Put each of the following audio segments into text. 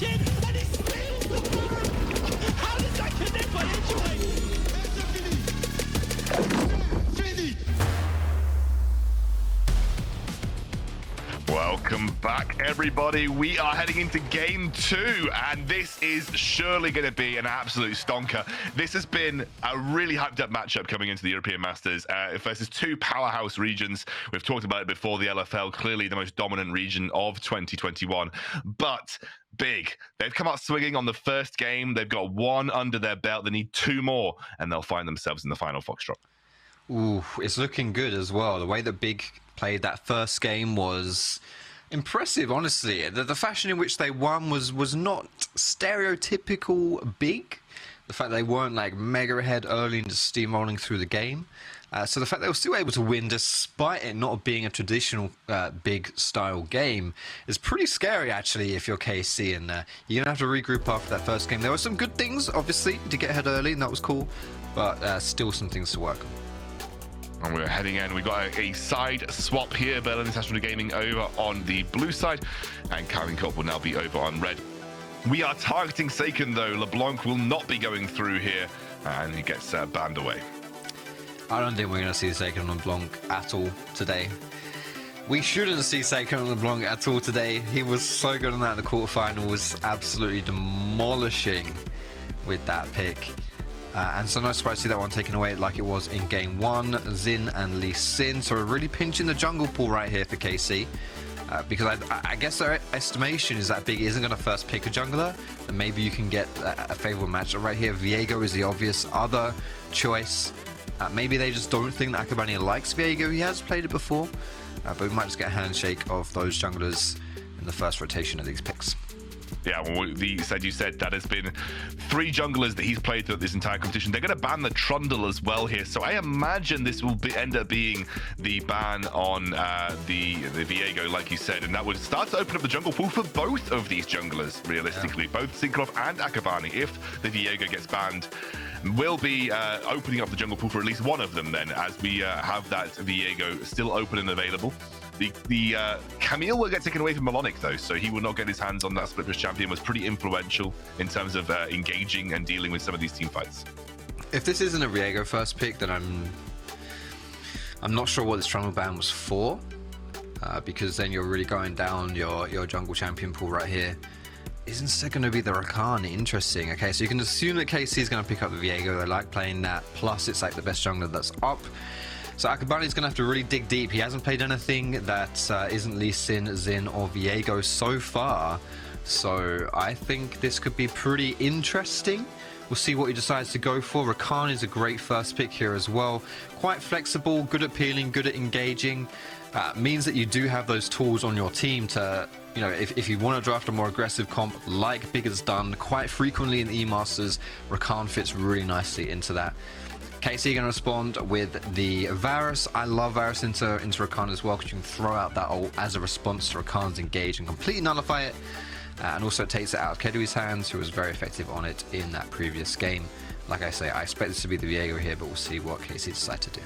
Jhin, and he steals the Baron! How does that connect by Fini! Welcome back, everybody. We are heading into game 2, and this is surely going to be an absolute stonker. This has been a really hyped up matchup coming into the European Masters versus two powerhouse regions. We've talked about it before, the LFL, clearly the most dominant region of 2021, but big. They've come out swinging on the first game. They've got one under their belt. They need two more, and they'll find themselves in the final Foxdrop. Ooh, it's looking good as well. The way that Big played that first game was impressive, honestly. The fashion in which they won was not stereotypical Big. The fact they weren't like mega ahead early and just steamrolling through the game. So the fact they were still able to win despite it not being a traditional Big style game is pretty scary, actually, if you're KC. And you're going to have to regroup after that first game. There were some good things, obviously, to get ahead early, and that was cool. But still some things to work on. And we're heading in. We've got a side swap here. Berlin International Gaming over on the blue side, and Karmine Corp will now be over on red. We are targeting SAKEN, though. LeBlanc will not be going through here, and he gets banned away. I don't think we're going to see SAKEN on LeBlanc at all today. We shouldn't see SAKEN on LeBlanc at all today. He was so good on that in the quarterfinals, absolutely demolishing with that pick. And so no surprise to see that one taken away like it was in game 1, Jhin and Lee Sin. So we're really pinching the jungle pool right here for KC. Because I guess their estimation is that Big isn't going to first pick a jungler, and maybe you can get a favorable matchup right here. Viego is the obvious other choice. Maybe they just don't think that Akabane likes Viego. He has played it before, but we might just get a handshake of those junglers in the first rotation of these picks. Yeah, well, you said that has been 3 junglers that he's played throughout this entire competition. They're going to ban the Trundle as well here, so I imagine this will end up being the ban on the Viego, like you said, and that would start to open up the jungle pool for both of these junglers, realistically. Yeah. Both Cinkrof and Akabane, if the Viego gets banned, will be opening up the jungle pool for at least one of them then, as we have that Viego still open and available. The Camille will get taken away from Melonik, though, so he will not get his hands on that split push champion. Was pretty influential in terms of engaging and dealing with some of these team fights. If this isn't a Viego first pick, then I'm not sure what this Trundle ban was for, because then you're really going down your jungle champion pool right here. Isn't it going to be the Rakan? Interesting. Okay, so you can assume that KC is going to pick up the Viego. They like playing that. Plus, it's like the best jungler that's up. So Akabane is going to have to really dig deep. He hasn't played anything that isn't Lee Sin, Jhin, or Viego so far. So I think this could be pretty interesting. We'll see what he decides to go for. Rakan is a great first pick here as well. Quite flexible, good at peeling, good at engaging. Means that you do have those tools on your team to, you know, if you want to draft a more aggressive comp like Big has done quite frequently in the E-Masters, Rakan fits really nicely into that. KC going to respond with the Varus. I love Varus into Rakan as well, because you can throw out that ult as a response to Rakan's engage and completely nullify it. And also it takes it out of Keduii's hands, who was very effective on it in that previous game. Like I say, I expect this to be the Viego here, but we'll see what KC decide to do.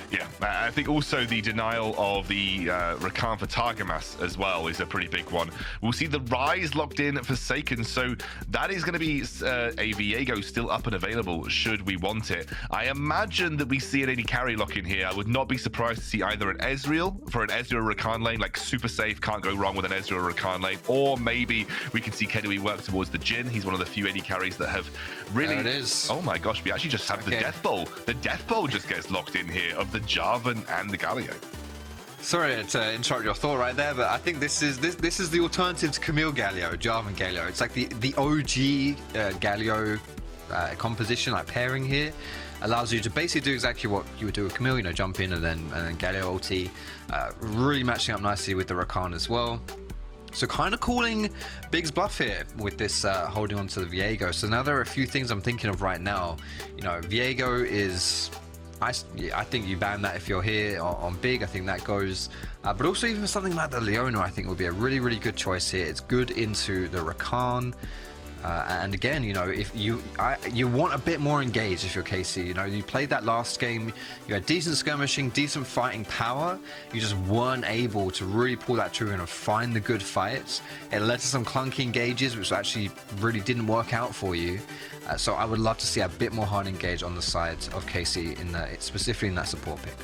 Yeah, I think also the denial of the Rakan for Targamas as well is a pretty big one. We'll see the Ryze locked in for SAKEN, so that is going to be a Viego still up and available should we want it. I imagine that we see an AD carry lock in here. I would not be surprised to see either an Ezreal for an Ezreal Rakan lane, like super safe, can't go wrong with an Ezreal Rakan lane, or maybe we can see Keduii work towards the Jhin. He's one of the few AD carries that have really... There it is. Oh my gosh, we actually just have the Death Bowl. The Death Bowl just gets locked in here of the Jarvan and the Galio. Sorry to interrupt your thought right there, but I think this is the alternative to Camille Galio, Jarvan Galio. It's like the OG Galio composition, like pairing here, allows you to basically do exactly what you would do with Camille, you know, jump in and then Galio ulti, really matching up nicely with the Rakan as well. So kind of calling Big's bluff here with this holding on to the Viego. So now there are a few things I'm thinking of right now. You know, Viego is... I think you ban that if you're here on Big. I think that goes. But also even something like the Leona, I think would be a really, really good choice here. It's good into the Rakan. And again, you know, if you want a bit more engaged if you're KC. You know, you played that last game, you had decent skirmishing, decent fighting power. You just weren't able to really pull that trigger and find the good fights. It led to some clunky engages, which actually really didn't work out for you. So I would love to see a bit more hard engage on the side of KC specifically in that support pick.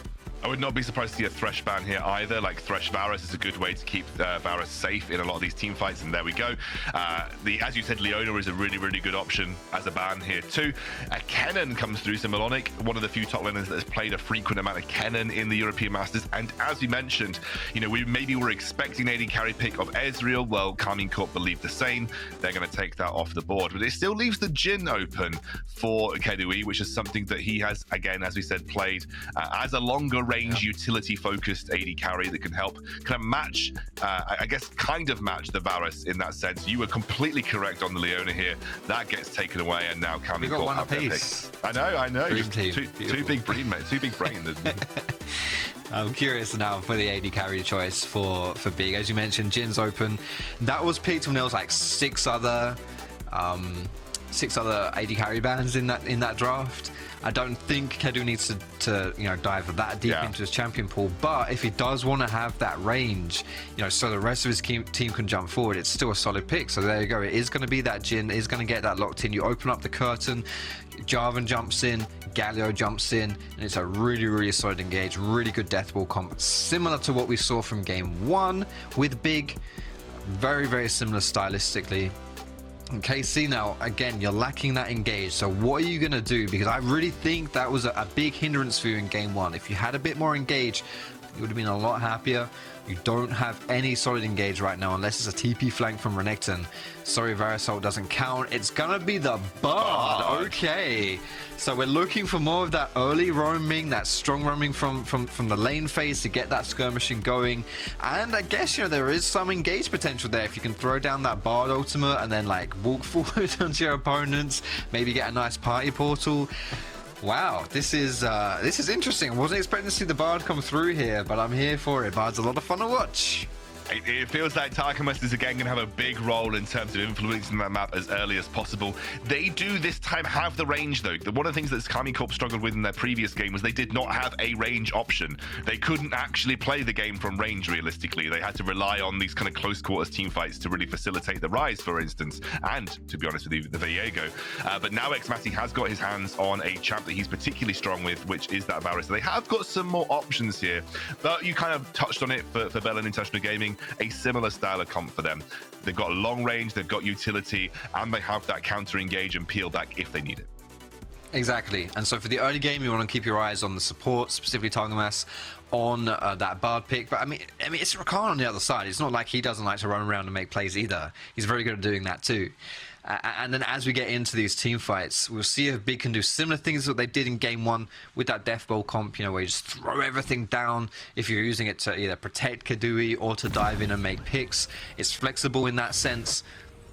I would not be surprised to see a Thresh ban here either. Like, Thresh Varus is a good way to keep Varus safe in a lot of these team fights, and there we go. As you said, Leona is a really, really good option as a ban here too. Kennen comes through, so Melonik, one of the few top laners that has played a frequent amount of Kennen in the European Masters, and as we mentioned, you know, we maybe were expecting an AD carry pick of Ezreal. Well, Karmine Corp believe the same. They're going to take that off the board, but it still leaves the Jhin open for Keduii, which is something that he has, again, as we said, played as a longer range utility-focused AD carry that can help kind of match, I guess, kind of match the Varus in that sense. You were completely correct on the Leona here. That gets taken away, and now Karmine got Corp one have their apiece. pick. I know. Dream team. Two big brain, mate. Two big brain. I'm curious now for the AD carry choice for Big. As you mentioned, Jin's open. That was picked when there was like six other AD carry bans in that draft. I don't think Keduii needs to you know, dive that deep into his champion pool, but if he does want to have that range, you know, so the rest of his team can jump forward, it's still a solid pick. So there you go. It is going to be that Jhin, is going to get that locked in. You open up the curtain, Jarvan jumps in, Galio jumps in, and it's a really, really solid engage, really good death ball comp, similar to what we saw from game 1 with Big. Very, very similar stylistically. KC now, again, you're lacking that engage, so what are you going to do? Because I really think that was a big hindrance for you in game 1. If you had a bit more engage, you would have been a lot happier. You don't have any solid engage right now unless it's a TP flank from Renekton. Sorry, Varus ult doesn't count. It's gonna be the Bard. Okay, so we're looking for more of that early roaming, that strong roaming from the lane phase to get that skirmishing going. And I guess, you know, there is some engage potential there if you can throw down that Bard ultimate and then like walk forward onto your opponents, maybe get a nice party portal. Wow, this is interesting. I wasn't expecting to see the Bard come through here, but I'm here for it. Bard's a lot of fun to watch. It feels like Targamas is again going to have a big role in terms of influencing that map as early as possible. They do this time have the range though. One of the things that Karmine Corp struggled with in their previous game was they did not have a range option. They couldn't actually play the game from range realistically. They had to rely on these kind of close quarters team fights to really facilitate the Ryze, for instance, and to be honest with you, the Viego. But now xMatty has got his hands on a champ that he's particularly strong with, which is that Varus. So they have got some more options here, but you kind of touched on it for Berlin International Gaming. A similar style of comp for them. They've got long range, they've got utility, and they have that counter engage and peel back if they need it. Exactly. And so for the early game, you want to keep your eyes on the support, specifically Targamas, on that Bard pick. But I mean, it's Rakan on the other side. It's not like he doesn't like to run around and make plays either. He's very good at doing that too. And then as we get into these team fights, we'll see if Big can do similar things that they did in game 1 with that Death Bowl comp, you know, where you just throw everything down if you're using it to either protect Keduii or to dive in and make picks. It's flexible in that sense.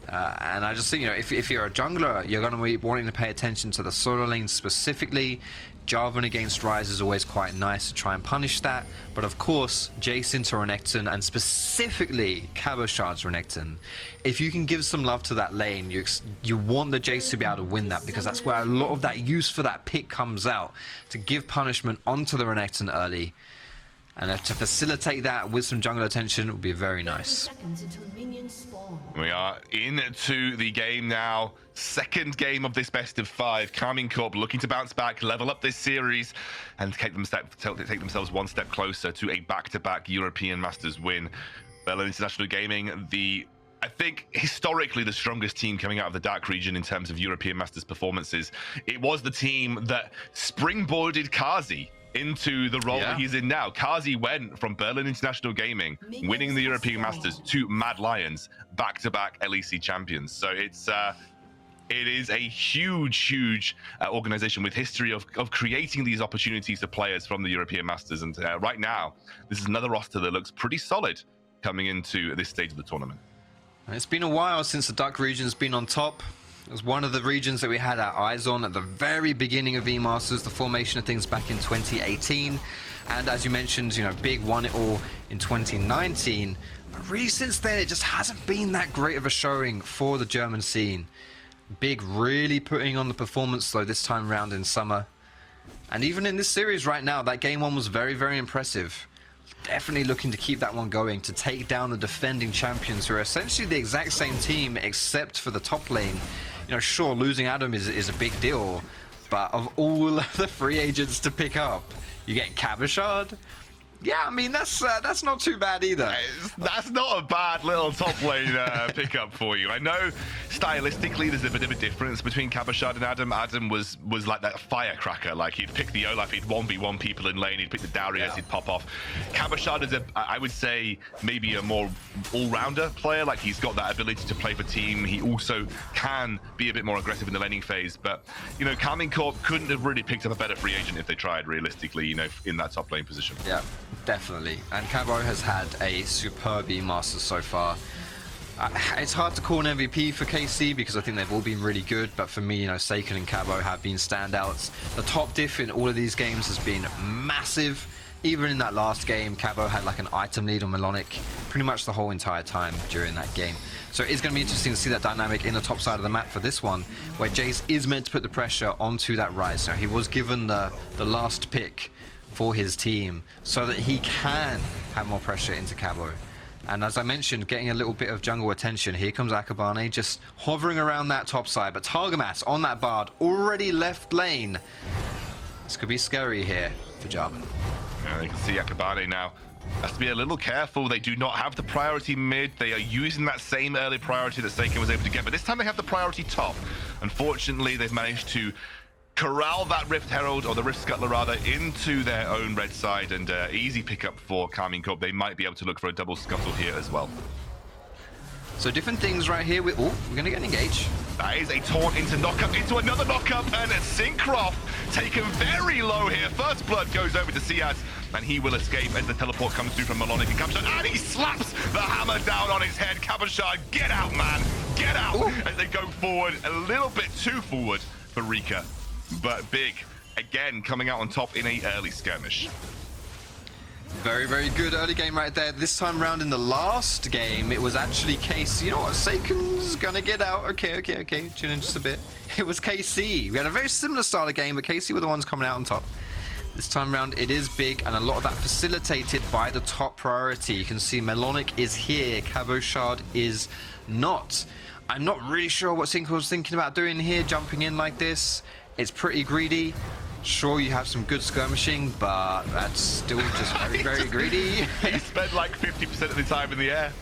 And I just think, you know, if you're a jungler, you're going to be wanting to pay attention to the solo lane specifically. Jarvan against Ryze is always quite nice to try and punish that. But of course, Jayce into Renekton, and specifically Cabochard's Renekton. If you can give some love to that lane, you want the Jayce to be able to win that, because that's where a lot of that use for that pick comes out. To give punishment onto the Renekton early. And to facilitate that with some jungle attention would be very nice. We are into the game now. Second game of this best of 5. Karmine Corp looking to bounce back, level up this series, and take themselves one step closer to a back-to-back European Masters win. Berlin International Gaming, I think historically the strongest team coming out of the DACH region in terms of European Masters performances. It was the team that springboarded Kazi into the role that he's in now. Kazi went from Berlin International Gaming, winning the European Masters, to Mad Lions, back-to-back LEC champions. So it is a huge organization with history of creating these opportunities to players from the European Masters. And right now, this is another roster that looks pretty solid coming into this stage of the tournament. It's been a while since the DACH region's been on top. It was one of the regions that we had our eyes on at the very beginning of V-Masters, the formation of things back in 2018. And as you mentioned, you know, Big won it all in 2019. But really since then, it just hasn't been that great of a showing for the German scene. Big really putting on the performance though this time round in summer. And even in this series right now, that game one was very, very impressive. Definitely looking to keep that one going, to take down the defending champions who are essentially the exact same team except for the top lane. You know, sure, losing Adam is a big deal, but of all the free agents to pick up, you get Cabochard. Yeah, I mean, that's not too bad either. That's not a bad little top lane pickup for you. I know stylistically there's a bit of a difference between Cabochard and Adam. Adam was like that firecracker. Like, he'd pick the Olaf, he'd 1v1 people in lane, he'd pick the Darius, he'd pop off. Cabochard is, I would say, maybe a more all-rounder player. Like, he's got that ability to play for team. He also can be a bit more aggressive in the laning phase. But, you know, Corp couldn't have really picked up a better free agent if they tried, realistically, you know, in that top lane position. Yeah. Definitely, and Cabo has had a superb E-Master so far. It's hard to call an MVP for KC because I think they've all been really good, but for me, you know, SAKEN and Cabo have been standouts. The top diff in all of these games has been massive. Even in that last game, Cabo had like an item lead on Melonik pretty much the whole entire time during that game. So it's going to be interesting to see that dynamic in the top side of the map for this one, where Jayce is meant to put the pressure onto that Ryze. Now, he was given the last pick for his team so that he can have more pressure into Cabo. And as I mentioned, getting a little bit of jungle attention. Here comes Akabane just hovering around that top side, but Targamas on that Bard already left lane. This could be scary here for Jarvan. Yeah, you can see Akabane now has to be a little careful. They do not have the priority mid. They are using that same early priority that SAKEN was able to get, but this time they have the priority top. Unfortunately, they've managed to corral that Rift Herald, or the Rift Scuttler rather, into their own red side, and easy pickup for Corp. They might be able to look for a double scuttle here as well. So different things right here. We're going to get an engage. That is a taunt into knockup, into another knockup, and Cinkrof taken very low here. First blood goes over to seaz, and he will escape as the teleport comes through from Melonik and Cabochard, and he slaps the hammer down on his head. Cabochard, get out, man! Get out! Ooh. As they go forward, a little bit too forward for Rika. But big, again, coming out on top in a early skirmish. Very, very good early game right there. This time round in the last game, it was actually KC. You know what? SAKEN's gonna get out. Okay. Tune in just a bit. It was KC. We had a very similar style of game, but KC were the ones coming out on top. This time round, it is big, and a lot of that facilitated by the top priority. You can see Melonik is here. Cabochard is not. I'm not really sure what Cinkrof was thinking about doing here, jumping in like this. It's pretty greedy. Sure, you have some good skirmishing, but that's still just very, very greedy. He spent like 50% of the time in the air.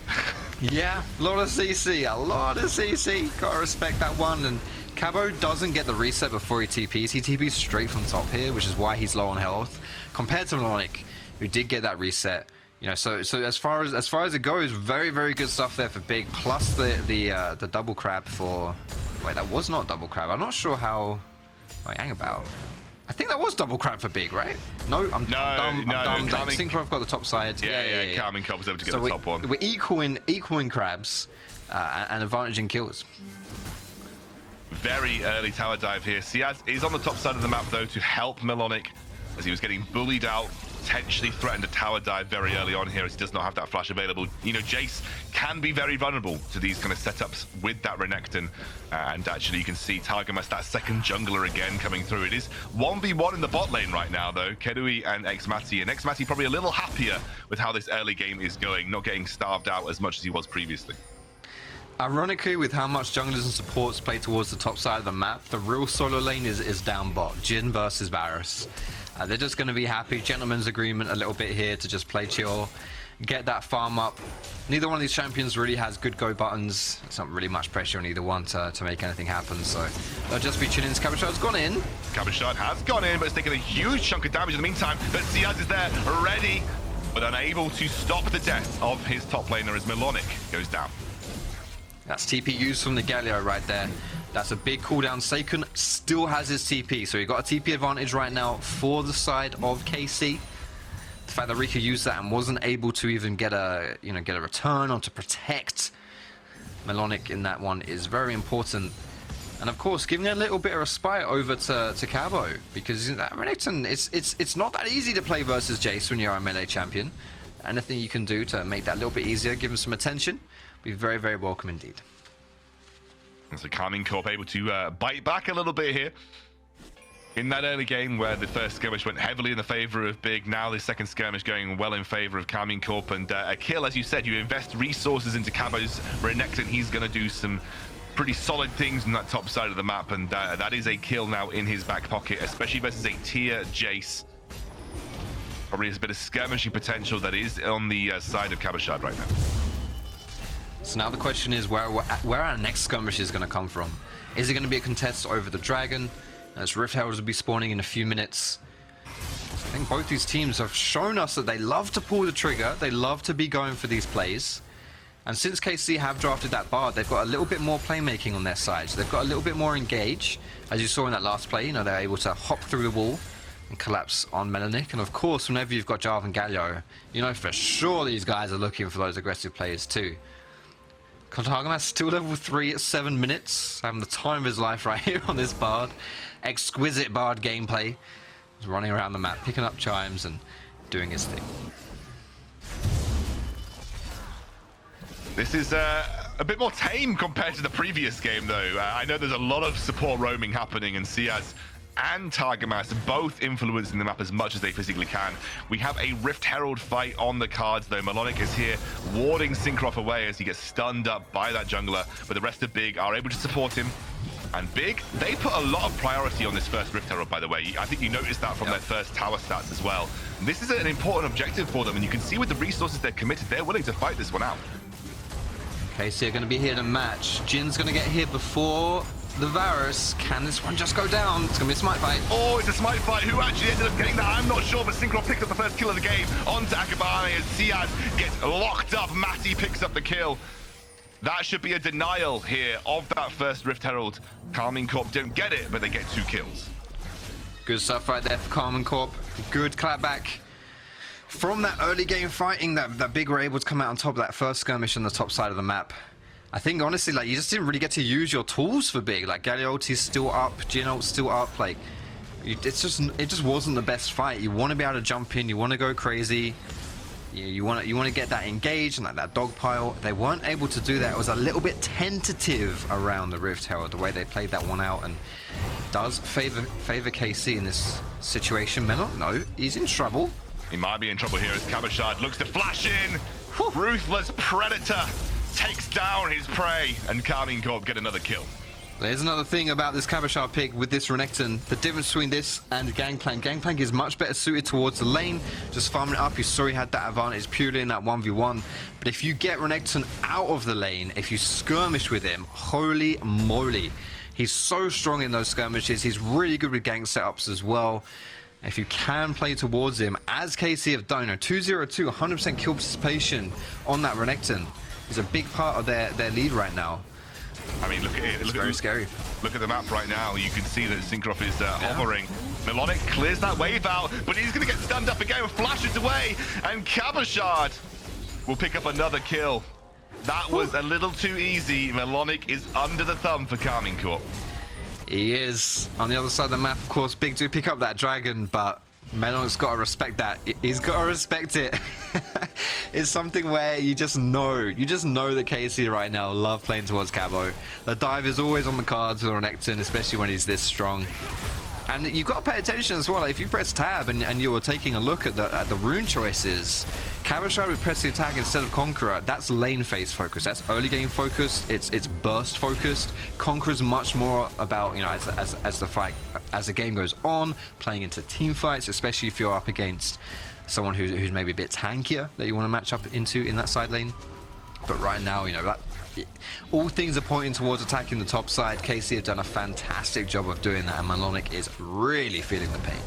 Yeah, a lot of CC, a lot of CC. Gotta respect that one. And Cabo doesn't get the reset before he TPs. He TPs straight from top here, which is why he's low on health, compared to Melonik, who did get that reset. You know, so as far as it goes, very, very good stuff there for Big. Plus the double crab for. Wait, that was not double crab. I'm not sure how. Wait, hang about. I think that was double crab for Big, right? No, I'm dumb. Cinkrof got the top side. Yeah. Karmine was able to get the top one. We're equaling crabs and advantage in kills. Very early tower dive here. seaz is on the top side of the map though to help Melonik as he was getting bullied out. Potentially threatened a tower dive very early on here as he does not have that flash available. You know, Jayce can be very vulnerable to these kind of setups with that Renekton. And actually you can see Targamas, that second jungler again coming through. It is 1v1 in the bot lane right now though. Keduii and xMatty. And xMatty probably a little happier with how this early game is going, not getting starved out as much as he was previously. Ironically, with how much junglers and supports play towards the top side of the map, the real solo lane is down bot. Jhin versus Varus. They're just going to be happy. Gentleman's agreement a little bit here to just play chill, get that farm up. Neither one of these champions really has good go buttons. It's not really much pressure on either one to make anything happen. So they'll just be chilling. Cabochard's gone in. Cabochard has gone in, but it's taken a huge chunk of damage in the meantime. But seaz is there, ready, but unable to stop the death of his top laner as Melonik goes down. That's TP used from the Galio right there. That's a big cooldown. SAKEN still has his TP, so you've got a TP advantage right now for the side of KC. The fact that Rika used that and wasn't able to even get a return or to protect Melonik in that one is very important. And of course, giving a little bit of respite over to Cabo, because that Renekton, it's not that easy to play versus Jayce when you're a melee champion. anything you can do to make that a little bit easier, give him some attention, be very, very welcome indeed. And so Karmine Corp able to bite back a little bit here. In that early game where the first skirmish went heavily in the favor of Big, now the second skirmish going well in favor of Karmine Corp. And a kill, as you said, you invest resources into Cabo's Renekton. He's going to do some pretty solid things on that top side of the map. And that is a kill now in his back pocket, especially versus a tier Jayce. Probably has a bit of skirmishing potential that is on the side of Cabochard right now. So now the question is where our next skirmish is going to come from. Is it going to be a contest over the Dragon? As Rift Heralds will be spawning in a few minutes. I think both these teams have shown us that they love to pull the trigger. They love to be going for these plays. And since KC have drafted that Bard, they've got a little bit more playmaking on their side. So they've got a little bit more engage. As you saw in that last play, you know, they're able to hop through the wall and collapse on Melonik. And of course, whenever you've got Jarvan Galio, you know for sure these guys are looking for those aggressive plays too. Targamas still level 3 at 7 minutes, having the time of his life right here on this Bard. Exquisite Bard gameplay. He's running around the map, picking up chimes and doing his thing. This is a bit more tame compared to the previous game, though. I know there's a lot of support roaming happening, and seaz and Targamas both influencing the map as much as they physically can. We have a Rift Herald fight on the cards, though. Melonik is here warding Cinkrof away as he gets stunned up by that jungler, but the rest of Big are able to support him. And Big, they put a lot of priority on this first Rift Herald, by the way. I think you noticed that from their first tower stats as well. This is an important objective for them, and you can see with the resources they're committed, they're willing to fight this one out. Okay, so you're going to be here to match. Jhin's going to get here before the Varus. Can this one just go down? It's going to be a smite fight. Oh, it's a smite fight. Who actually ended up getting that? I'm not sure, but Cinkrof picked up the first kill of the game onto Akabane as seaz gets locked up. Matty picks up the kill. That should be a denial here of that first Rift Herald. Karmine Corp don't get it, but they get 2 kills. Good stuff right there for Karmine Corp. Good clapback. From that early game fighting, that Big were able to come out on top of that first skirmish on the top side of the map. I think honestly, like, you just didn't really get to use your tools for Big. Like Galio ulti's still up, Jhin ult's still up. Like, it just wasn't the best fight. You want to be able to jump in, you want to go crazy. You want to get that engaged and like that dog pile. They weren't able to do that. It was a little bit tentative around the Rift Herald, the way they played that one out, and does favor KC in this situation. Melon, no, he's in trouble. He might be in trouble here as Cabochard looks to flash in. Ruthless Predator takes down his prey, and Karmine Corp get another kill. There's another thing about this Cabochard pick with this Renekton. The difference between this and Gangplank. Gangplank is much better suited towards the lane, just farming it up. You saw he had that advantage purely in that 1v1. But if you get Renekton out of the lane, if you skirmish with him, holy moly. He's so strong in those skirmishes. He's really good with gank setups as well. If you can play towards him, as KC have done, 202, 100% kill participation on that Renekton is a big part of their lead right now. I mean, look at it. It's very scary. Look at the map right now. You can see that Cinkrof is hovering. Melonik clears that wave out, but he's going to get stunned up again, flashes away, and Cabochard will pick up another kill. That was a little too easy. Melonik is under the thumb for Karmine Corp. He is. On the other side of the map, of course, Big do pick up that dragon, but Melonik's got to respect that. He's got to respect it. It's something where you just know that KC right now love playing towards Cabo. The dive is always on the cards with Renekton, especially when he's this strong. And you've got to pay attention as well. Like, if you press tab and you were taking a look at the rune choices, Cabochard would press the attack instead of Conqueror. That's lane phase focused. That's early game focused. It's burst focused. Conqueror's much more about, you know, as the game goes on, playing into team fights, especially if you're up against someone who's maybe a bit tankier that you want to match up into in that side lane. But right now, you know, that all things are pointing towards attacking the top side. KC have done a fantastic job of doing that, and Melonik is really feeling the pain.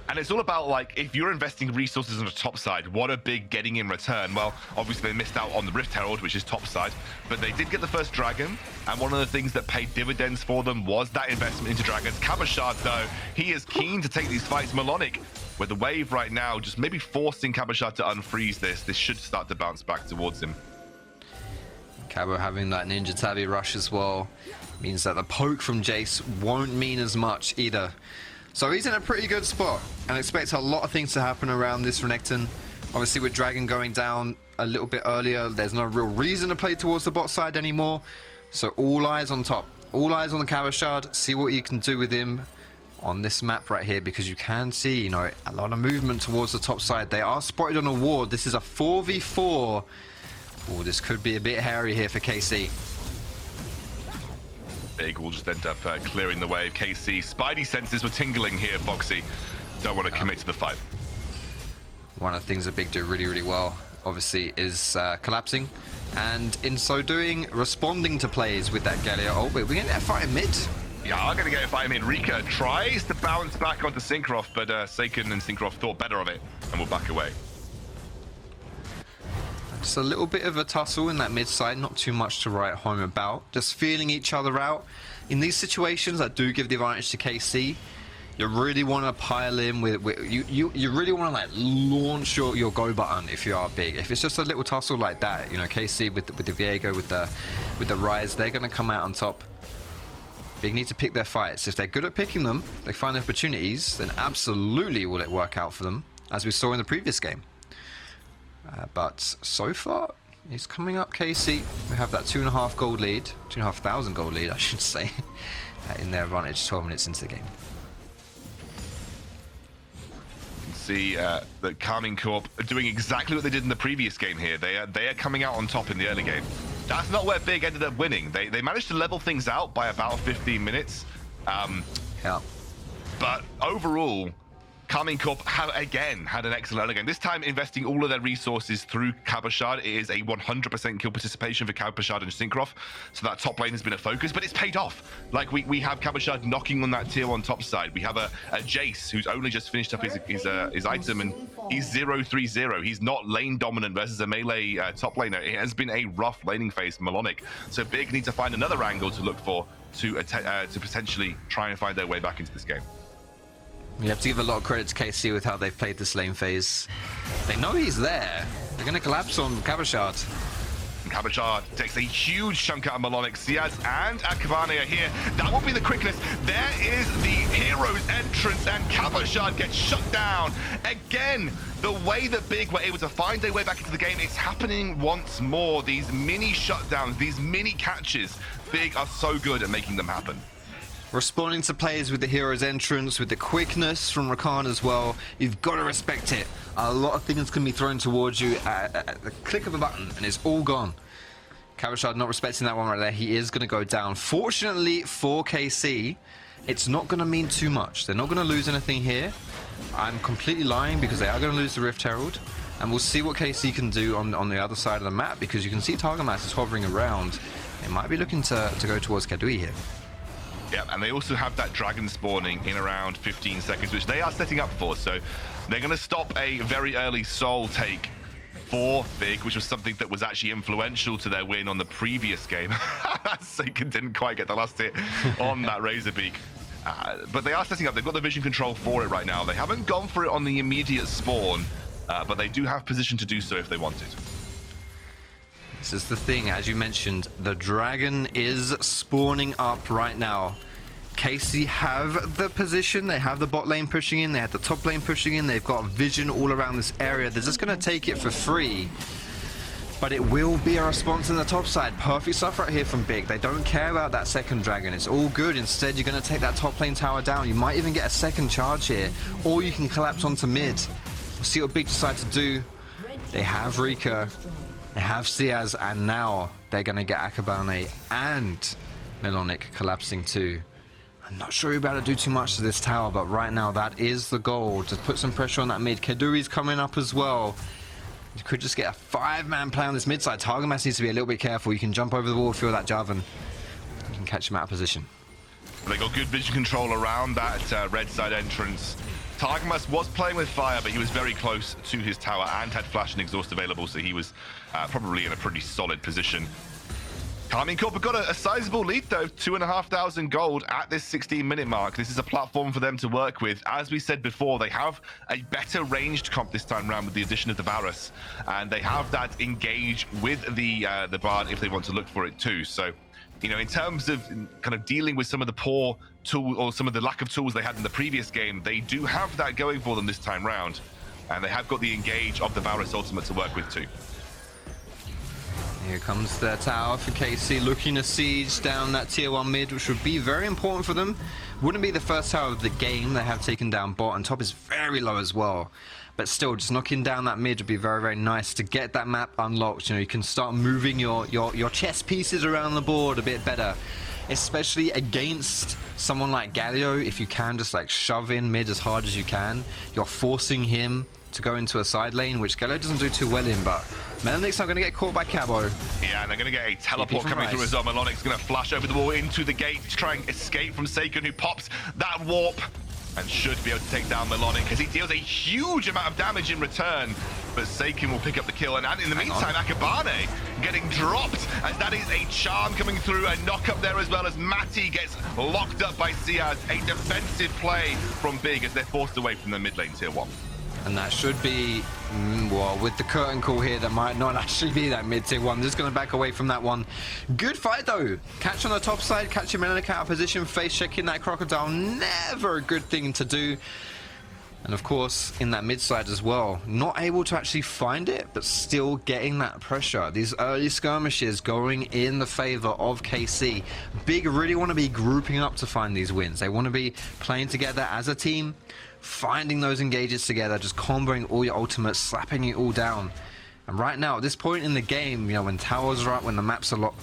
And it's all about, like, if you're investing resources on the top side, what are Big getting in return? Well, obviously they missed out on the Rift Herald, which is top side, but they did get the first dragon, and one of the things that paid dividends for them was that investment into dragons. Cabochard, though, he is keen to take these fights. Melonik, with the wave right now, just maybe forcing Cabochard to unfreeze this. This should start to bounce back towards him. Cabo having that Ninja Tabi rush as well means that the poke from Jayce won't mean as much either. So he's in a pretty good spot and expects a lot of things to happen around this Renekton. Obviously, with Dragon going down a little bit earlier, there's no real reason to play towards the bot side anymore. So all eyes on top. All eyes on the Cabochard. See what you can do with him on this map right here, because you can see, you know, a lot of movement towards the top side. They are spotted on a ward. This is a 4v4. Oh, this could be a bit hairy here for KC. Big will just end up clearing the way of KC. Spidey senses were tingling here, Foxy. Don't want to commit to the fight. One of the things that Big do really, really well, obviously, is collapsing. And in so doing, responding to plays with that Galio. Oh, wait, we're getting that fight in mid? Yeah, I'm going to get a fight in. Rika tries to bounce back onto Cinkrof, but SAKEN and Cinkrof thought better of it and will back away. Just a little bit of a tussle in that mid side, not too much to write home about. Just feeling each other out. In these situations, I do give the advantage to KC. You really want to pile in with you really want to like launch your go button if you are Big. If it's just a little tussle like that, you know, KC with the Viego, with the Ryze, they're going to come out on top. Big need to pick their fights. If they're good at picking them, they find opportunities, then absolutely will it work out for them, as we saw in the previous game. But so far, he's coming up, KC. We have that 2.5 gold lead, 2,500 gold lead, I should say, in their advantage 12 minutes into the game. See that Karmine Corp are doing exactly what they did in the previous game here. They are coming out on top in the early game. That's not where Big ended up winning. They managed to level things out by about 15 minutes. Yeah. But overall, Karmine Corp have again had an excellent early game. This time investing all of their resources through Cabochard. It is a 100% kill participation for Cabochard and Cinkrof. So that top lane has been a focus, but it's paid off. Like we have Cabochard knocking on that tier 1 top side. We have a Jayce who's only just finished up his item, and he's 0-3-0. He's not lane dominant versus a melee top laner. It has been a rough laning phase for Melonik. So Big need to find another angle to look for to potentially try and find their way back into this game. You have to give a lot of credit to KC with how they've played this lane phase. They know he's there. They're going to collapse on Cabochard. Cabochard takes a huge chunk out of Melonik. Seaz and Akabane are here. That will be the quickness. There is the hero's entrance, and Cabochard gets shut down. Again, the way that Big were able to find their way back into the game, it's happening once more. These mini shutdowns, these mini catches, Big are so good at making them happen. Responding to plays with the hero's entrance, with the quickness from Rakan as well. You've got to respect it. A lot of things can be thrown towards you at the click of a button, and it's all gone. Cabochard not respecting that one right there. He is going to go down. Fortunately for KC, it's not going to mean too much. They're not going to lose anything here. I'm completely lying, because they are going to lose the Rift Herald. And we'll see what KC can do on the other side of the map, because you can see Targamas is hovering around. They might be looking to go towards Keduii here. Yeah, and they also have that dragon spawning in around 15 seconds, which they are setting up for. So they're going to stop a very early soul take for Big, which was something that was actually influential to their win on the previous game. SAKEN didn't quite get the last hit on that Razorbeak. But they are setting up. They've got the vision control for it right now. They haven't gone for it on the immediate spawn, but they do have position to do so if they wanted. This is the thing, as you mentioned, the dragon is spawning up right now. KC have the position, they have the bot lane pushing in, they have the top lane pushing in, they've got vision all around this area. They're just going to take it for free, but it will be a response on the top side. Perfect stuff right here from Big. They don't care about that second dragon, it's all good. Instead, you're going to take that top lane tower down. You might even get a second charge here, or you can collapse onto mid. We'll see what Big decide to do. They have Rika. They have Seaz, and now they're going to get Akabane and Melonik collapsing too. I'm not sure you're about to do too much to this tower, but right now that is the goal, to put some pressure on that mid. Keduii's coming up as well. You could just get a 5-man play on this mid side. Targamas needs to be a little bit careful. You can jump over the wall, feel that Jarvan. You can catch him out of position. They got good vision control around that red side entrance. Targamas was playing with fire, but he was very close to his tower and had flash and exhaust available, so he was probably in a pretty solid position. Karmine Corp have got a sizable lead though, 2,500 gold at this 16-minute mark. This is a platform for them to work with. As we said before, they have a better ranged comp this time around with the addition of the Varus, and they have that engage with the Bard if they want to look for it too. So, you know, in terms of kind of dealing with some of the poor tool or some of the lack of tools they had in the previous game, they do have that going for them this time round. And they have got the engage of the Varus ultimate to work with too. Here comes the tower for KC, looking to siege down that tier 1 mid, which would be very important for them. Wouldn't be the first tower of the game. They have taken down bot, and top is very low as well. But still, just knocking down that mid would be very, very nice to get that map unlocked. You know, you can start moving your chess pieces around the board a bit better, especially against someone like Galio. If you can just like shove in mid as hard as you can, you're forcing him to go into a side lane, which Galio doesn't do too well in, but Melonik's not going to get caught by Cabo. Yeah, and they're going to get a teleport coming through as well. Melonik's going to flash over the wall into the gate to try and escape from SAKEN, who pops that warp and should be able to take down Melonik as he deals a huge amount of damage in return. But SAKEN will pick up the kill, and in the meantime, Akabane getting dropped as that is a charm coming through, a knock up there as well as xMatty gets locked up by seaz. A defensive play from Big as they're forced away from the mid lane tier 1. And that should be, well, with the curtain call here, that might not actually be that mid tier 1. Just going to back away from that one. Good fight though. Catch on the top side, catching Melonik out of position, face checking that crocodile. Never a good thing to do. And of course, in that mid side as well, not able to actually find it, but still getting that pressure. These early skirmishes going in the favor of KC. Big really want to be grouping up to find these wins. They want to be playing together as a team, finding those engages together, just comboing all your ultimates, slapping it all down. And right now, at this point in the game, you know, when towers are up, when the map's a lot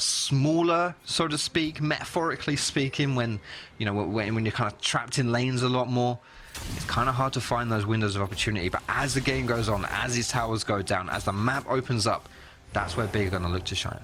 smaller, so to speak, metaphorically speaking, when, you know, when you're kind of trapped in lanes a lot more, it's kind of hard to find those windows of opportunity. But as the game goes on, as these towers go down, as the map opens up, that's where Big are going to look to shine.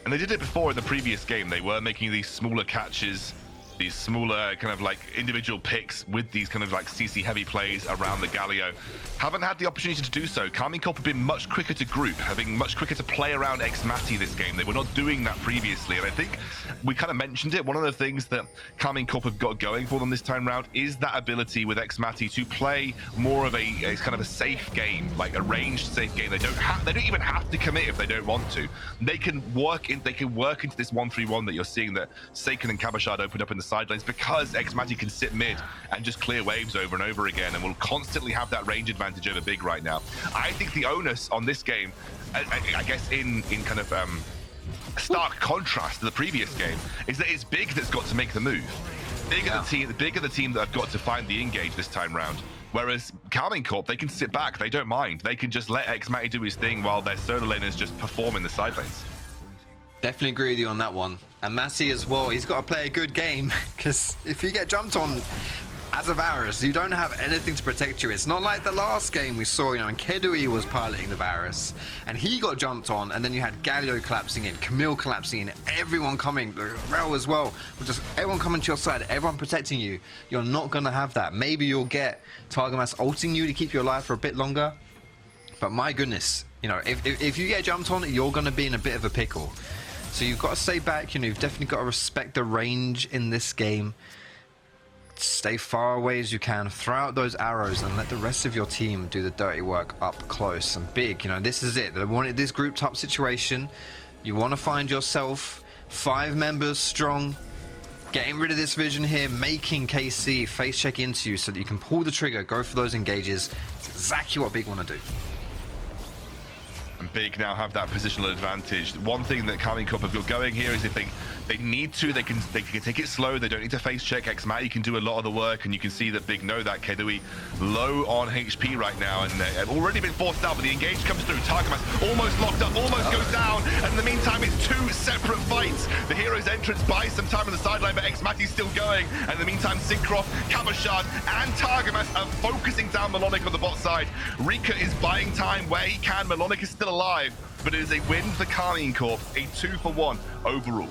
And they did it before in the previous game. They were making these smaller catches, these smaller kind of like individual picks with these kind of like CC heavy plays around the Galio. Haven't had the opportunity to do so. Karmine Corp have been much quicker to group, having much quicker to play around xMatty this game. They were not doing that previously, and I think we kind of mentioned it. One of the things that Karmine Corp have got going for them this time round is that ability with xMatty to play more of a kind of a safe game, like a ranged safe game. They don't even have to commit if they don't want to. They can work into this 1-3-1 that you're seeing that SAKEN and Cabochard opened up in the side lanes, because xMatty can sit mid and just clear waves over and over again, and will constantly have that range advantage over Big right now. I think the onus on this game, I guess in kind of stark contrast to the previous game, is that it's Big that's got to make the move. Big are the team that have got to find the engage this time round. Whereas Karmine Corp, they can sit back, they don't mind. They can just let xMatty do his thing while their solo laners just perform in the side lanes. Definitely agree with you on that one. And Massey as well, he's got to play a good game, because if you get jumped on as a Varus, you don't have anything to protect you. It's not like the last game we saw, you know, and Keduii was piloting the Varus, and he got jumped on, and then you had Galio collapsing in, Camille collapsing in, everyone coming, Rel as well, just everyone coming to your side, everyone protecting you. You're not going to have that. Maybe you'll get Targamas ulting you to keep you alive for a bit longer, but my goodness, you know, if you get jumped on, you're going to be in a bit of a pickle. So you've got to stay back, you know, you've definitely got to respect the range in this game. Stay far away as you can, throw out those arrows, and let the rest of your team do the dirty work up close and Big. You know, this is it. They wanted this grouped up situation. You want to find yourself 5 members strong, getting rid of this vision here, making KC face check into you so that you can pull the trigger, go for those engages. It's exactly what Big want to do. And Big now have that positional advantage. One thing that Karmine Corp have got going here is if they need to, they can take it slow. They don't need to face check. xMatty can do a lot of the work, and you can see that Big know that. Keduii low on HP right now, and have already been forced out, but the engage comes through. Targamas almost locked up, almost goes down, and in the meantime it's 2 separate fights. The hero's entrance buys some time on the sideline, but xMatty's still going, and in the meantime Cinkrof, Cabochard, and Targamas are focusing down Melonik on the bot side. Rika is buying time where he can. Melonik is still alive, but it is a win for Karmine Corp, a 2-for-1 overall.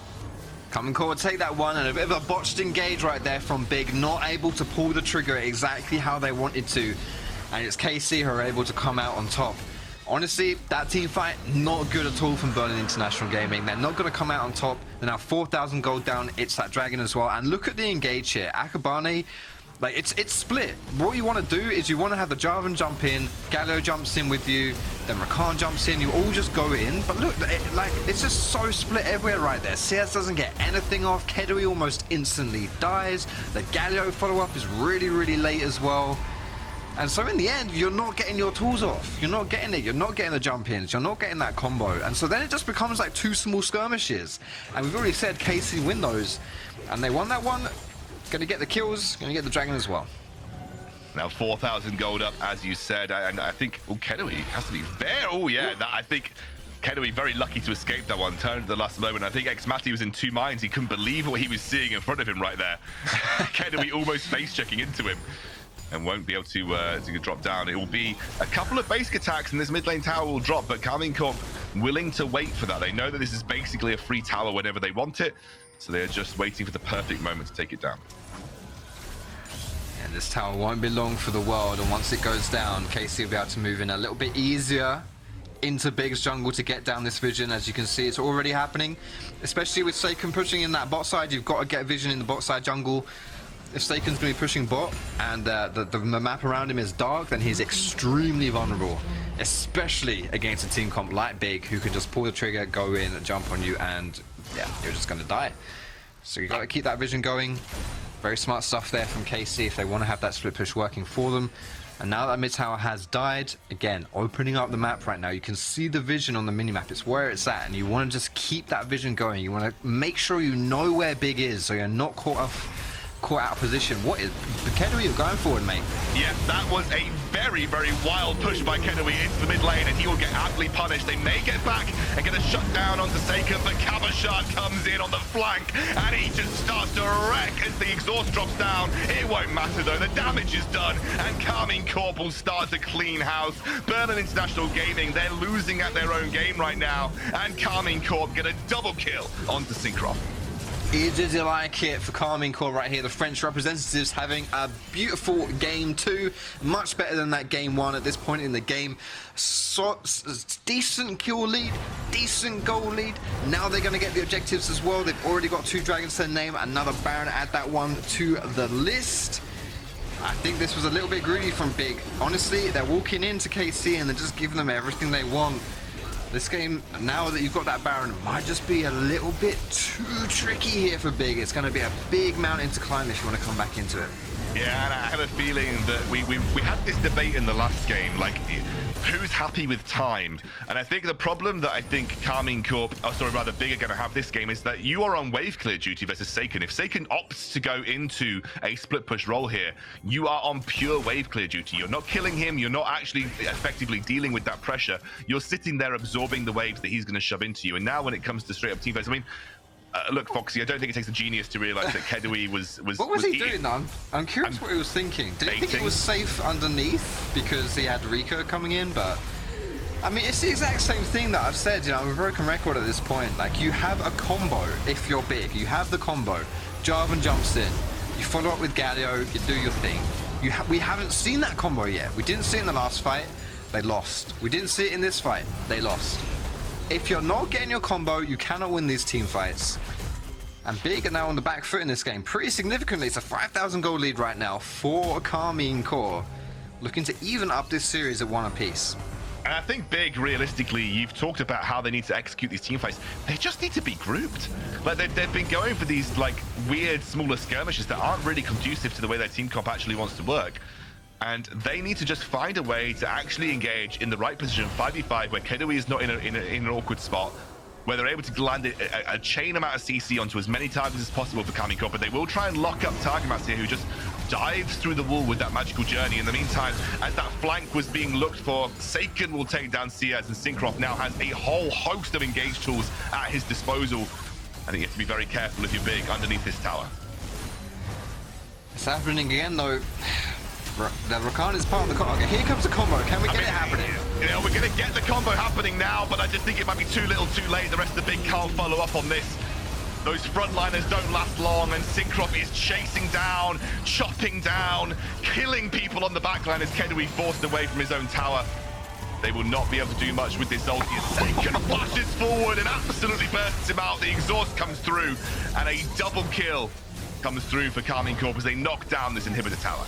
Karmine Corp will take that one, and a bit of a botched engage right there from Big, not able to pull the trigger exactly how they wanted to, and it's KC who are able to come out on top. Honestly, that team fight, not good at all from Berlin International Gaming. They're not going to come out on top. They're now 4,000 gold down. It's that dragon as well, and look at the engage here. Akabane, like, it's split. What you want to do is you want to have the Jarvan jump in, Galio jumps in with you, then Rakan jumps in, you all just go in. But look, it's just so split everywhere right there. seaz doesn't get anything off, Keduii almost instantly dies, the Galio follow-up is really, really late as well. And so in the end, you're not getting your tools off. You're not getting it. You're not getting the jump ins. You're not getting that combo. And so then it just becomes like two small skirmishes. And we've already said KC win those. And they won that one. Going to get the kills. Going to get the dragon as well. Now 4,000 gold up, as you said. And I think, Keduii has to be there. Oh, yeah. I think Keduii very lucky to escape that one. Turned at the last moment. I think xMatty was in two minds. He couldn't believe what he was seeing in front of him right there. Keduii almost face-checking into him. And won't be able to drop down. It will be a couple of basic attacks and this mid lane tower will drop, but Karmine Corp willing to wait for that. They know that this is basically a free tower whenever they want it, so they're just waiting for the perfect moment to take it down. And this tower won't be long for the world, and once it goes down, KC will be able to move in a little bit easier into Big's jungle to get down this vision. As you can see, it's already happening, especially with SAKEN pushing in that bot side. You've got to get vision in the bot side jungle. If SAKEN's going to be pushing bot and the map around him is dark, then he's extremely vulnerable, especially against a team comp like Big, who can just pull the trigger, go in, jump on you, and yeah, you're just going to die. So you got to keep that vision going. Very smart stuff there from KC if they want to have that split push working for them. And now that mid tower has died, again, opening up the map right now, you can see the vision on the minimap. It's where it's at, and you want to just keep that vision going. You want to make sure you know where Big is, so you're not caught out of position. What is Keduii going forward, mate? Yeah, that was a very, very wild push by Keduii into the mid lane, and he will get aptly punished. They may get back and get a shut down onto SAKEN, but Cabochard comes in on the flank, and he just starts to wreck as the exhaust drops down. It won't matter though, the damage is done, and Karmine Corp will start to clean house. Berlin International Gaming, they're losing at their own game right now, and Karmine Corp get a double kill onto Cinkrof. Did you like it for Karmine Corp right here? The French representatives having a beautiful game 2, much better than that game 1 at this point in the game. So, decent kill lead, decent goal lead. Now they're going to get the objectives as well. They've already got 2 dragons to their name, another Baron. Add that one to the list. I think this was a little bit greedy from Big. Honestly, they're walking into KC and they're just giving them everything they want. This game, now that you've got that Baron, might just be a little bit too tricky here for Big. It's going to be a big mountain to climb if you want to come back into it. Yeah, and I have a feeling that we had this debate in the last game, like who's happy with time? And I think the problem that I think Karmine Corp, Big are going to have this game is that you are on wave clear duty versus SAKEN. If SAKEN opts to go into a split push role here, you are on pure wave clear duty. You're not killing him. You're not actually effectively dealing with that pressure. You're sitting there absorbing the waves that he's going to shove into you. And now when it comes to straight up team fights, I mean, look, Foxy, I don't think it takes a genius to realize that Keduii was what was he doing, though? I'm curious what he was thinking. Did he think it was safe underneath because he had Rico coming in? But I mean, it's the exact same thing that I've said. You know, I'm a broken record at this point. Like, you have a combo if you're Big. You have the combo. Jarvan jumps in. You follow up with Galio. You do your thing. We haven't seen that combo yet. We didn't see it in the last fight. They lost. We didn't see it in this fight. They lost. If you're not getting your combo, you cannot win these team fights. And Big are now on the back foot in this game pretty significantly. It's a 5,000 gold lead right now for Karmine Corp, looking to even up this series at 1 apiece. And I think Big, realistically, you've talked about how they need to execute these team fights. They just need to be grouped. Like, they've been going for these like weird, smaller skirmishes that aren't really conducive to the way their team comp actually wants to work. And they need to just find a way to actually engage in the right position, 5v5, where Keduii is not in an awkward spot, where they're able to land a chain amount of CC onto as many targets as possible for Karmine Corp, but they will try and lock up Targamas here, who just dives through the wall with that magical journey. In the meantime, as that flank was being looked for, SAKEN will take down seaz, and Cinkrof now has a whole host of engage tools at his disposal. I think you have to be very careful if you're Big underneath this tower. It's happening again, though. The Rakan is part of the combo. Okay, here comes the combo. Can we get it happening? You know, we're going to get the combo happening now, but I just think it might be too little too late. The rest of the Big can't follow up on this. Those frontliners don't last long, and Cinkrof is chasing down, chopping down, killing people on the backline as Keduii forced away from his own tower. They will not be able to do much with this ulti as SAKEN flashes forward and absolutely bursts him out. The exhaust comes through, and a double kill comes through for Karmine Corp as they knock down this inhibitor tower.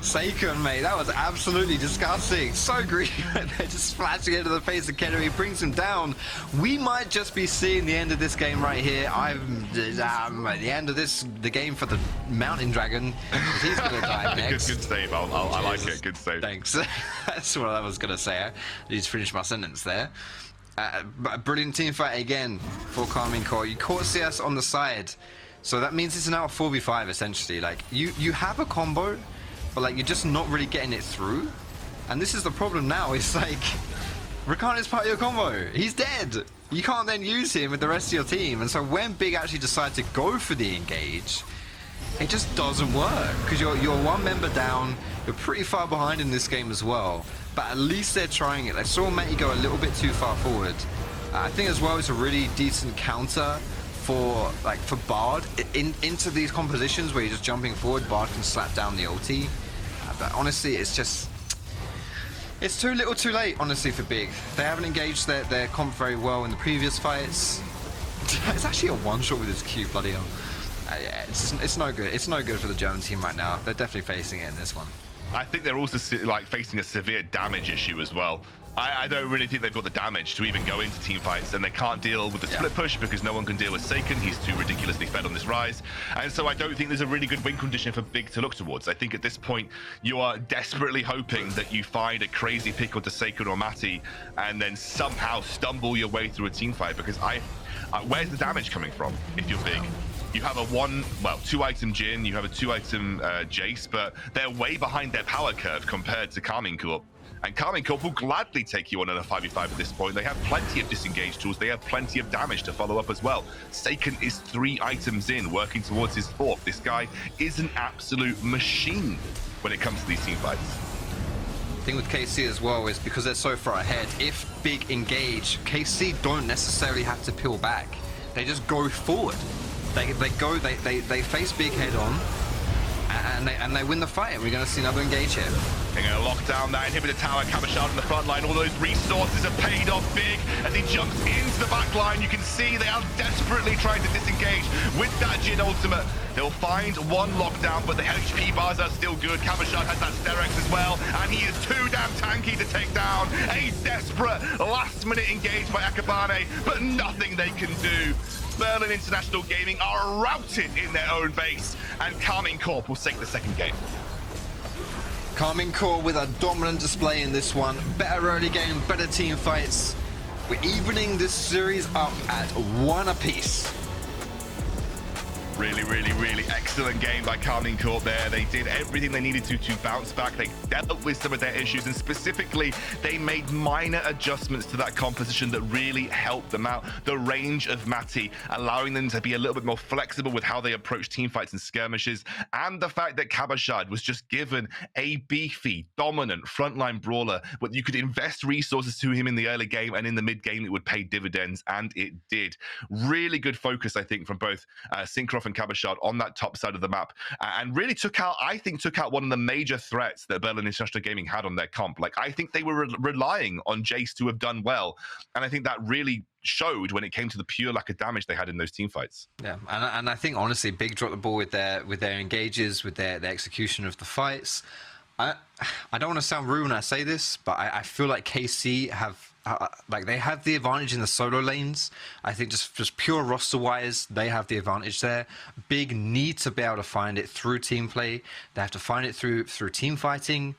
SAKEN, mate, that was absolutely disgusting. So greedy. They're just splashing into the face of Keduii, brings him down. We might just be seeing the end of this game right here. At the end of the game for the Mountain Dragon. He's gonna die next. Good save. I like it. Good save. Thanks. That's what I was gonna say. I need to finish my sentence there. Brilliant team fight again for Karmine Corp. You caught CS on the side, so that means it's now a 4v5 essentially. Like you have a combo, but like you're just not really getting it through. And this is the problem now. It's like Rakan is part of your combo. He's dead. You can't then use him with the rest of your team. And so when Big actually decide to go for the engage, it just doesn't work because you're one member down. You're pretty far behind in this game as well. But at least they're trying it. I saw xMatty go a little bit too far forward. I think as well it's a really decent counter for Bard into these compositions where you're just jumping forward. Bard can slap down the ulti. But honestly, it's too little too late, honestly, for Big. They haven't engaged their comp very well in the previous fights. It's actually a one-shot with his Q, bloody hell. Yeah, it's no good. It's no good for the German team right now. They're definitely facing it in this one. I think they're also facing a severe damage issue as well. I don't really think they've got the damage to even go into team fights, and they can't deal with the split push because no one can deal with SAKEN. He's too ridiculously fed on this Ryze. And so I don't think there's a really good win condition for Big to look towards. I think at this point, you are desperately hoping that you find a crazy pick onto SAKEN or xMatty and then somehow stumble your way through a team fight, because where's the damage coming from if you're Big? You have a 2-item Jhin, you have a 2-item Jayce, but they're way behind their power curve compared to Karmine Corp. And Karmine Corp will gladly take you on in a 5v5 at this point. They have plenty of disengage tools. They have plenty of damage to follow up as well. SAKEN is 3 items in, working towards his 4th. This guy is an absolute machine when it comes to these team fights. The thing with KC as well is because they're so far ahead, if Big engage, KC don't necessarily have to peel back. They just go forward. They face Big head on, and they win the fight. We're going to see another engage here. They're going to lock down that inhibitor tower. Cabochard in the front line. All those resources are paid off Big as he jumps into the back line. You can see they are desperately trying to disengage with that Jhin ultimate. They'll find one lockdown, but the HP bars are still good. Cabochard has that Sterex as well, and he is too damn tanky to take down. A desperate last-minute engage by Akabane, but nothing they can do. Berlin International Gaming are routed in their own base, and Karmine Corp will take the second game. Karmine Corp with a dominant display in this one. Better early game, better team fights. We're evening this series up at 1 apiece. Really excellent game by Karmine Corp there. They did everything they needed to bounce back. They dealt with some of their issues, and specifically, they made minor adjustments to that composition that really helped them out. The range of xMatty, allowing them to be a little bit more flexible with how they approach team fights and skirmishes, and the fact that Cabochard was just given a beefy, dominant frontline brawler, where you could invest resources to him in the early game, and in the mid game, it would pay dividends, and it did. Really good focus, I think, from both Cinkrof and Cabochard on that top side of the map, and really took out one of the major threats that Berlin International Gaming had on their comp. Like, I think they were relying on Jayce to have done well, and I think that really showed when it came to the pure lack of damage they had in those team fights. Yeah, and I think honestly, Big dropped the ball with their engages, with their execution of the fights. I don't want to sound rude when I say this, but I feel like KC have they have the advantage in the solo lanes. I think just pure roster wise, they have the advantage there. Big need to be able to find it through team play. They have to find it through team fighting.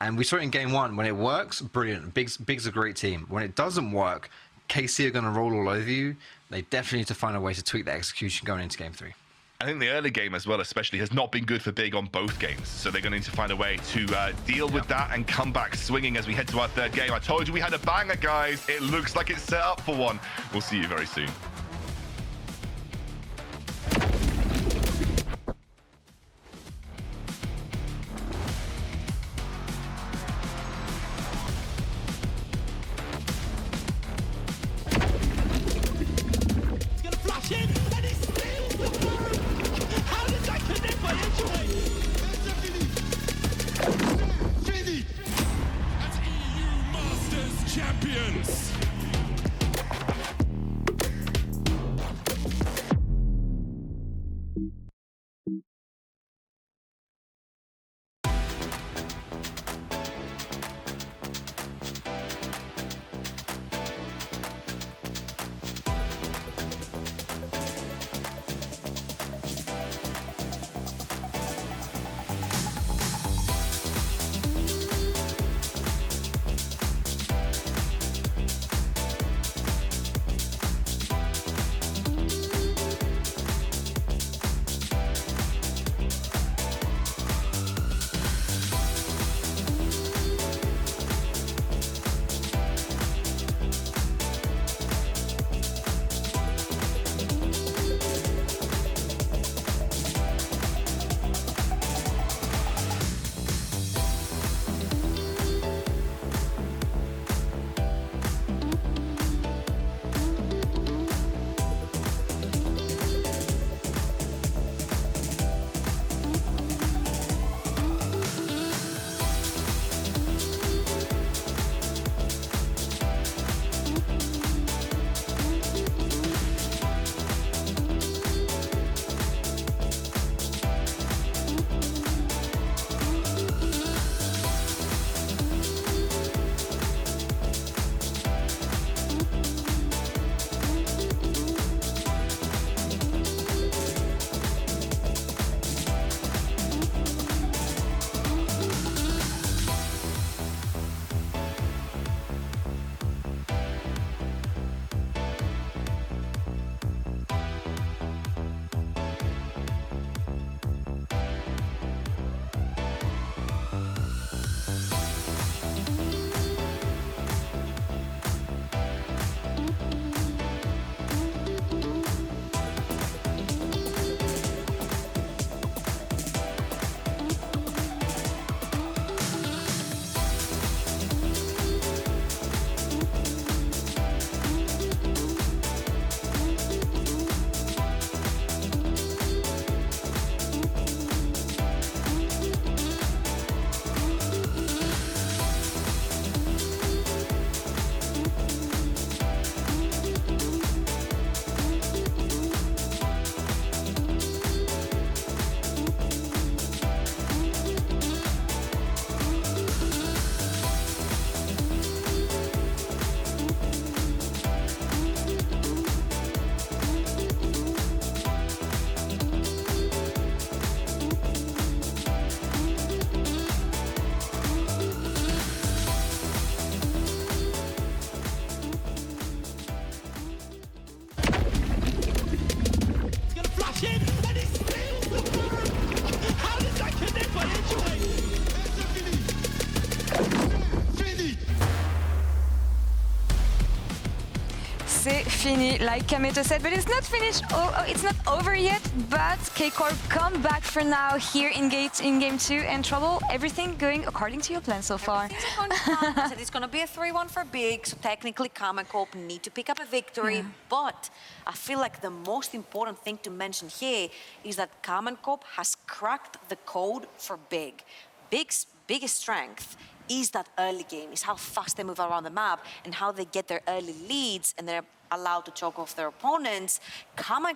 And we saw it in game 1. When it works, brilliant. Big's a great team. When it doesn't work, KC are going to roll all over you. They definitely need to find a way to tweak the execution going into game 3. I think the early game as well, especially, has not been good for Big on both games. So they're going to need to find a way to deal with that and come back swinging as we head to our third game. I told you we had a banger, guys. It looks like it's set up for one. We'll see you very soon. He's gonna flash in, and he's still the bird. How did that connect by Edgeway? Fini! As EU Masters Champions! fini, like Kameto said, but it's not finished. It's not over yet. But Corp come back for now here in game 2, and Trouble, everything going according to your plan so far. It's going to be a 3-1 for Big, so technically Corp need to pick up a victory. But I feel like the most important thing to mention here is that Corp has cracked the code for Big. Big's biggest strength is that early game, is how fast they move around the map and how they get their early leads and they're allowed to choke off their opponents.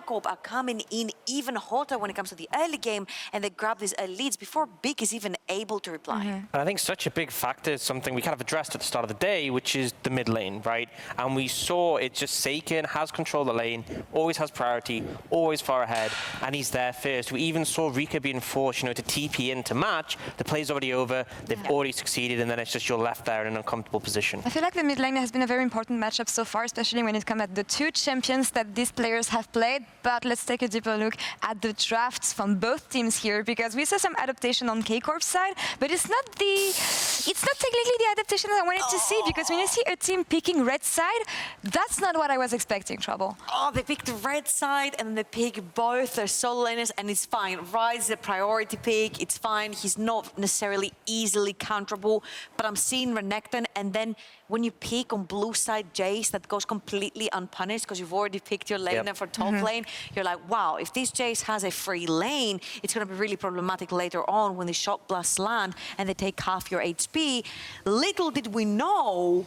Corp are coming in even hotter when it comes to the early game, and they grab these early leads before Big is even able to reply. And I think such a big factor is something we kind of addressed at the start of the day, which is the mid lane, right? And we saw it just SAKEN has control of the lane, always has priority, always far ahead, and he's there first. We even saw Rika being forced, to TP in to match. The play's already over, they've already succeeded, and then it's just you're left there in an uncomfortable position. I feel like the mid lane has been a very important matchup so far, especially when it comes at the 2 champions that these players have played. But let's take a deeper look at the drafts from both teams here, because we saw some adaptation on Corp's side, but it's not technically the adaptation that I wanted to see, because when you see a team picking red side, that's not what I was expecting, Trouble. Oh, they picked the red side and they pick both their solo laners, and it's fine. Ryze is a priority pick, it's fine. He's not necessarily easily counterable, but I'm seeing Renekton, and then when you pick on blue side Jayce, that goes completely unpunished because you've already picked your laner for top lane. You're like, wow, if this Jayce has a free lane, it's going to be really problematic later on when the shock blasts land and they take half your HP. Little did we know,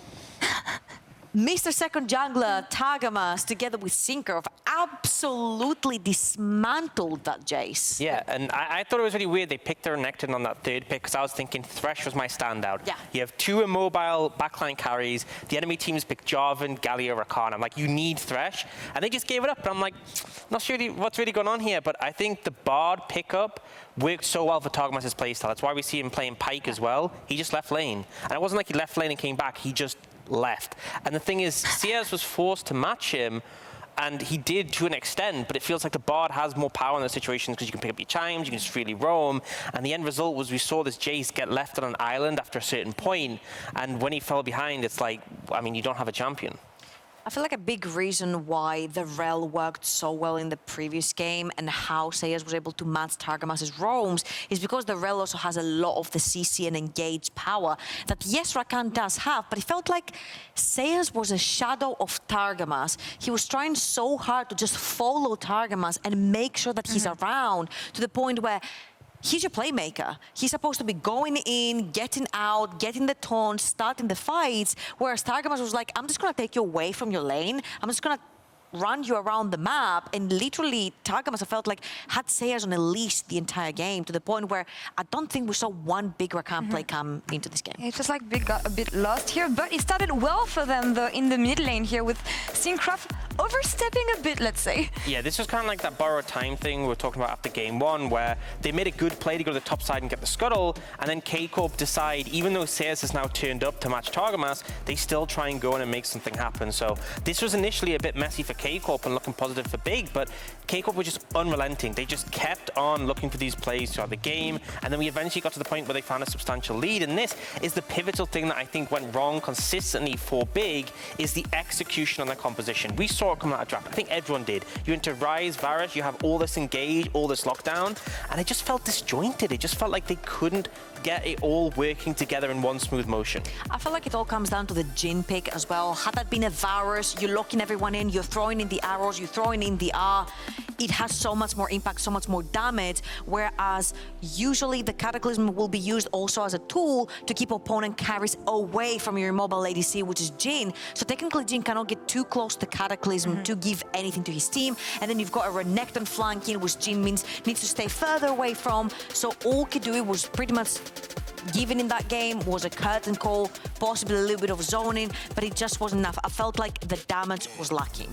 Mr. Second Jungler, Targamas, together with Cinkrof, absolutely dismantled that Jayce. Yeah, and I thought it was really weird they picked their Renekton on that 3rd pick, because I was thinking Thresh was my standout. Yeah. You have 2 immobile backline carries. The enemy teams picked Jarvan, Galio, Rakan. I'm like, you need Thresh. And they just gave it up. And I'm like, not sure what's really going on here. But I think the Bard pickup worked so well for Targamas' playstyle. That's why we see him playing Pyke as well. He just left lane. And it wasn't like he left lane and came back. He just left. And the thing is, seaz was forced to match him, and he did to an extent, but it feels like the Bard has more power in those situations because you can pick up your chimes, you can just freely roam, and the end result was we saw this Jayce get left on an island after a certain point, and when he fell behind, it's like, I mean, you don't have a champion. I feel like a big reason why the Rel worked so well in the previous game and how seaz was able to match Targamas' roams is because the Rel also has a lot of the CC and engage power that, yes, Rakan does have, but it felt like seaz was a shadow of Targamas. He was trying so hard to just follow Targamas and make sure that he's around, to the point where he's your playmaker. He's supposed to be going in, getting out, getting the taunts, starting the fights, whereas Targamas was like, I'm just going to take you away from your lane. I'm just going to run you around the map, and literally Targamas, I felt like, had seaz on a leash the entire game, to the point where I don't think we saw one big Rakan play come into this game. It's just like Big got a bit lost here, but it started well for them though in the mid lane here, with Cinkrof overstepping a bit, let's say. Yeah, this was kind of like that borrowed time thing we were talking about after game 1, where they made a good play to go to the top side and get the scuttle, and then Corp decide, even though seaz has now turned up to match Targamas, they still try and go in and make something happen. So this was initially a bit messy for Corp and looking positive for Big, but Corp were just unrelenting. They just kept on looking for these plays throughout the game, and then we eventually got to the point where they found a substantial lead, and this is the pivotal thing that I think went wrong consistently for Big, is the execution on the composition. We saw it come out of draft. I think everyone did. You enter Ryze, Varus, you have all this engage, all this lockdown, and it just felt disjointed. It just felt like they couldn't get it all working together in one smooth motion. I feel like it all comes down to the Jhin pick as well. Had that been a Varus, you're locking everyone in, you're throwing in the arrows, you're throwing in the R, it has so much more impact, so much more damage, whereas usually the Cataclysm will be used also as a tool to keep opponent carries away from your mobile ADC, which is Jhin. So technically Jhin cannot get too close to Cataclysm to give anything to his team, and then you've got a Renekton flanking, which Jhin needs to stay further away from. So all Keduii was pretty much given in that game was a curtain call, possibly a little bit of zoning, but it just wasn't enough. I felt like the damage was lacking.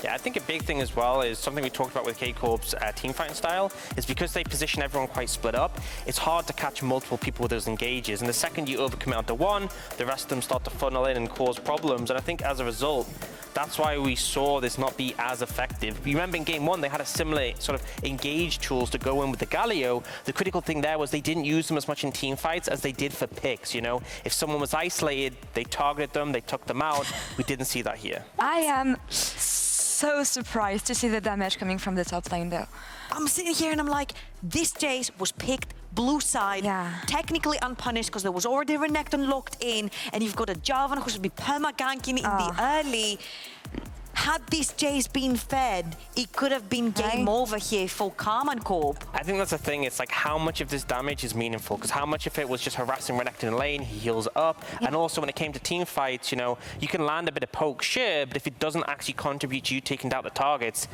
Yeah, I think a big thing as well is something we talked about with Corp's teamfighting style, is because they position everyone quite split up, it's hard to catch multiple people with those engages. And the second you overcommit onto one, the rest of them start to funnel in and cause problems. And I think as a result, that's why we saw this not be as effective. You remember in game 1, they had a similar sort of engage tools to go in with the Galio. The critical thing there was they didn't use them as much in team fights as they did for picks, you know? If someone was isolated, they targeted them, they took them out. We didn't see that here. I am so surprised to see the damage coming from the top lane though. I'm sitting here and I'm like, this Jayce was picked blue side, Yeah. technically unpunished because there was already Renekton locked in, and you've got a Jarvan who's be perma-ganking in the early. Had this Jayce been fed, it could have been game over here for Karmine Corp. I think that's the thing. It's like how much of this damage is meaningful, because how much of it was just harassing Renekton in lane, he heals up, and also when it came to team fights, you know, you can land a bit of poke, sure, but if it doesn't actually contribute to you taking down the targets,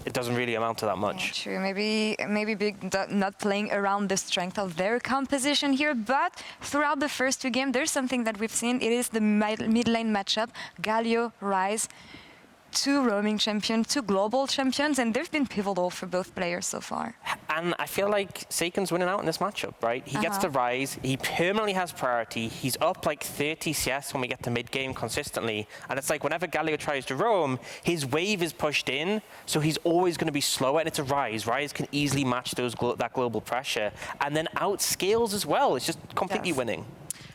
it doesn't really amount to that much. True, maybe Big not playing around the strength of their composition here, but throughout the first two games, there's something that we've seen. It is the mid lane matchup, Galio, Ryze, two roaming champions, two global champions, and they've been pivotal for both players so far. And I feel like SAKEN's winning out in this matchup, right? He gets the Ryze, he permanently has priority, he's up like 30 CS when we get to mid-game consistently, and it's like whenever Galio tries to roam, his wave is pushed in, so he's always going to be slower, and it's a Ryze. Ryze can easily match those that global pressure, and then outscales as well. It's just completely winning.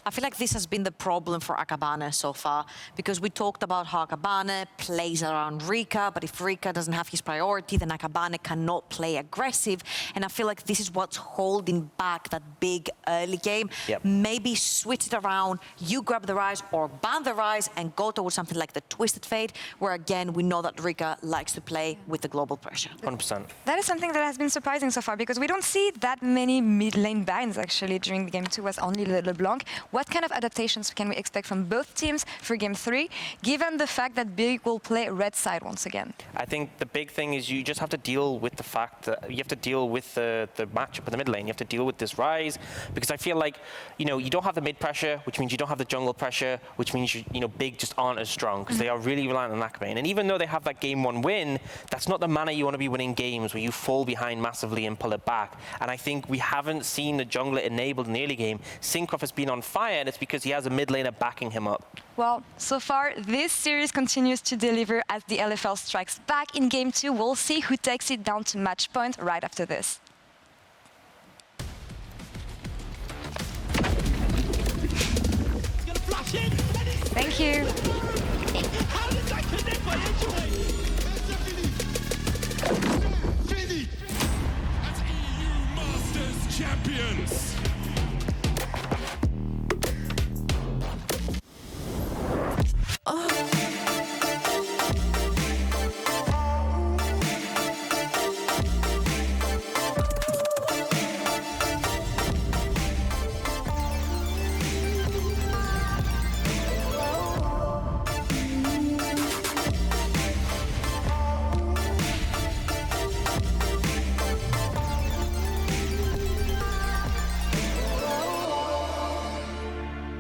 I feel like this has been the problem for Akabane so far, because we talked about how Akabane plays around Rika, but if Rika doesn't have his priority, then Akabane cannot play aggressive, and I feel like this is what's holding back that big early game. Maybe switch it around, you grab the Ryze or ban the Ryze and go towards something like the Twisted Fate, where again, we know that Rika likes to play with the global pressure. 100%. That is something that has been surprising so far, because we don't see that many mid lane bans actually during the game 2, was only LeBlanc. What kind of adaptations can we expect from both teams for game 3, given the fact that Big will play red side once again? I think the big thing is you just have to deal with the fact that you have to deal with the matchup in the mid lane. You have to deal with this Ryze, because I feel like, you know, you don't have the mid pressure, which means you don't have the jungle pressure, which means, you know, Big just aren't as strong, because they are really reliant on Akabane. And even though they have that game 1 win, that's not the manner you want to be winning games, where you fall behind massively and pull it back. And I think we haven't seen the jungler enabled in the early game. Cinkrof has been on fire, and it's because he has a mid laner backing him up. Well, so far, this series continues to deliver as the LFL strikes back in game 2. We'll see who takes it down to match point right after this. Thank you. How did that connect by entry? Fini. That's EU Masters Champions.